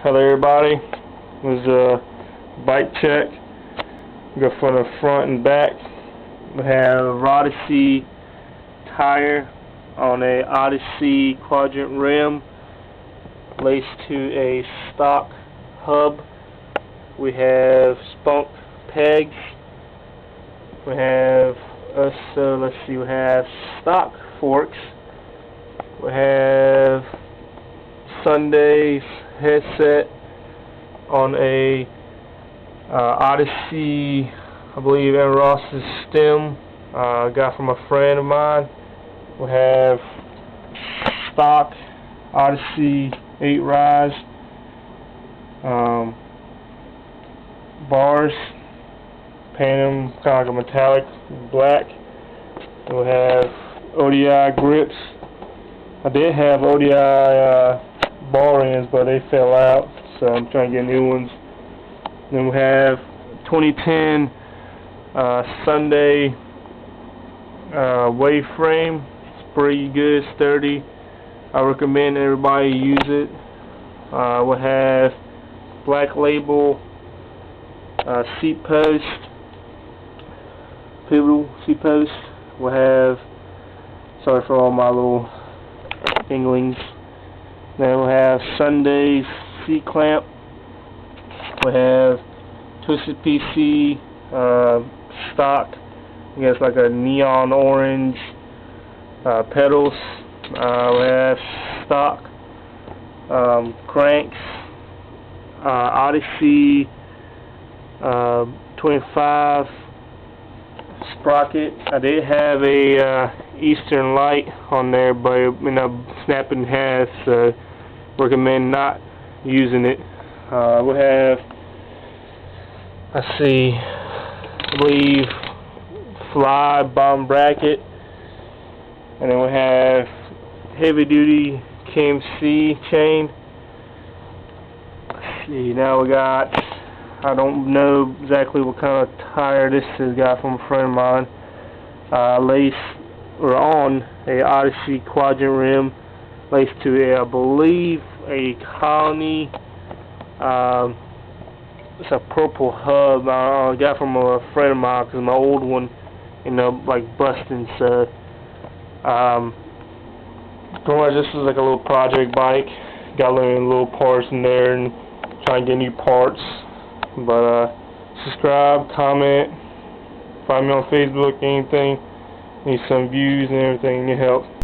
Hello everybody, this is a bike check. We go from the front and back. We have Odyssey tire on a Odyssey quadrant rim laced to a stock hub. We have spunk pegs. We have we have stock forks. We have Sunday's headset on a Odyssey, I believe, Aaron Ross's stem. Got from a friend of mine. We have stock Odyssey 8 rise bars, painted them kind of like a metallic black. And we have ODI grips. I did have ODI bar ends, but they fell out, so I'm trying to get new ones. Then we have 2010 Sunday wave frame. It's pretty good, sturdy. I recommend everybody use it. We have Black Label seat post, pivotal seat post. We have, sorry for all my little inglings. Then we have Sunday's seat clamp. We have Twisted PC stock. I guess like a neon orange pedals. We have stock cranks. Odyssey 25 sprocket. I did have a Eastern light on there, but it ended up snapping in half, so recommend not using it. We have, I believe, fly bottom bracket, and then we have heavy duty KMC chain. Let's see, now we got, I don't know exactly what kind of tire this is, got from a friend of mine. On a Odyssey quadrant rim, laced to a, I believe, a Colony. It's a purple hub. I got from a friend of mine because my old one ended up like busting. So, pretty much this is like a little project bike. Got little parts in there and trying to get new parts. But subscribe, comment, find me on Facebook, anything. Need some views and everything, need help.